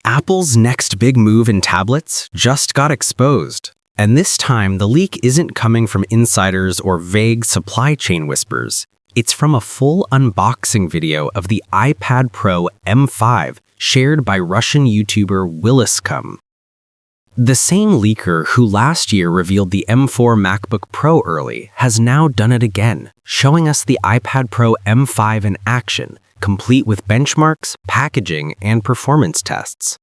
Apple's next big move in tablets just got exposed. And this time, the leak isn't coming from insiders or vague supply chain whispers. It's from a full unboxing video of the iPad Pro M5 shared by Russian YouTuber revolutionize. The same leaker who last year revealed the M4 MacBook Pro early has now done it again, showing us the iPad Pro M5 in action, complete with benchmarks, packaging, and performance tests.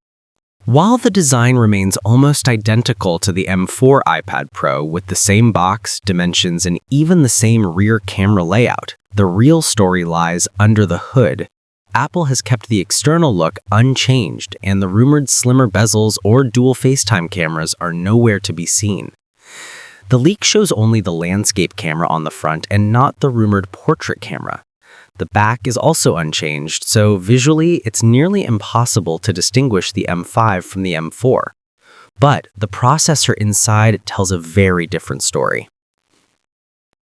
While the design remains almost identical to the M4 iPad Pro with the same box, dimensions, and even the same rear camera layout, the real story lies under the hood. Apple has kept the external look unchanged, and the rumored slimmer bezels or dual FaceTime cameras are nowhere to be seen. The leak shows only the landscape camera on the front and not the rumored portrait camera. The back is also unchanged, so visually it's nearly impossible to distinguish the M5 from the M4. But the processor inside tells a very different story.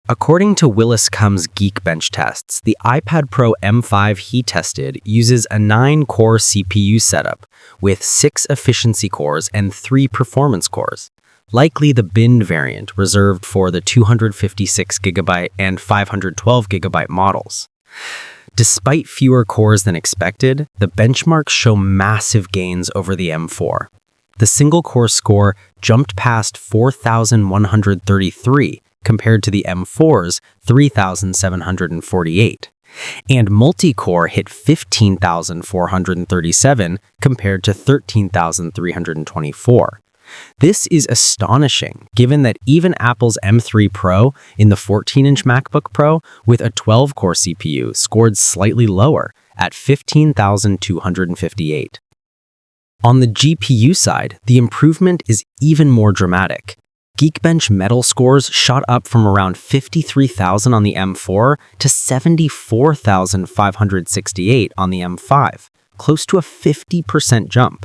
According to revolutionize's GEEKBENCH tests, the iPad Pro M5 he tested uses a 9-core CPU setup with 6 efficiency cores and 3 performance cores, likely the binned variant reserved for the 256GB and 512GB models. Despite fewer cores than expected, the benchmarks show massive gains over the M4. The single-core score jumped past 4,133 compared to the M4's 3,748, and multi-core hit 15,437 compared to 13,324. This is astonishing, given that even Apple's M3 Pro in the 14-inch MacBook Pro with a 12-core CPU scored slightly lower at 15,258. On the GPU side, the improvement is even more dramatic. GEEKBENCH Metal scores shot up from around 53,000 on the M4 to 74,568 on the M5, close to a 50% jump.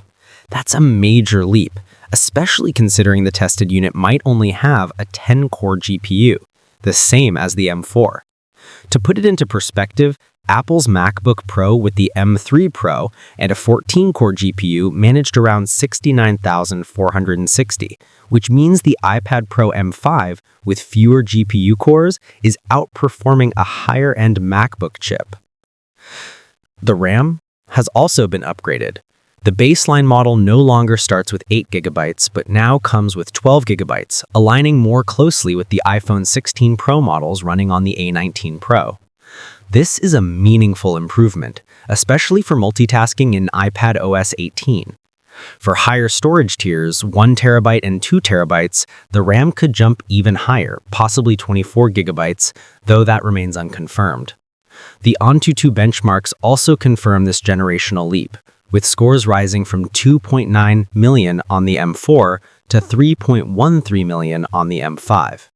That's a major leap, especially considering the tested unit might only have a 10-core GPU, the same as the M4. To put it into perspective, Apple's MacBook Pro with the M3 Pro and a 14-core GPU managed around 69,460, which means the iPad Pro M5 with fewer GPU cores is outperforming a higher-end MacBook chip. The RAM has also been upgraded. The baseline model no longer starts with 8GB, but now comes with 12GB, aligning more closely with the iPhone 16 Pro models running on the A19 Pro. This is a meaningful improvement, especially for multitasking in iPad OS 18. For higher storage tiers, 1TB and 2TB, the RAM could jump even higher, possibly 24GB, though that remains unconfirmed. The Antutu benchmarks also confirm this generational leap, with scores rising from 2.9 million on the M4 to 3.13 million on the M5.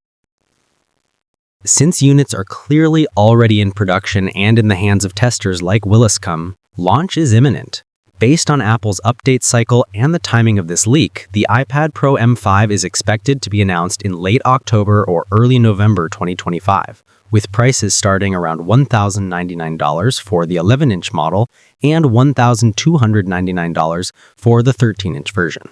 Since units are clearly already in production and in the hands of testers like revolutionize, launch is imminent. Based on Apple's update cycle and the timing of this leak, the iPad Pro M5 is expected to be announced in late October or early November 2025, with prices starting around $1,099 for the 11-inch model and $1,299 for the 13-inch version.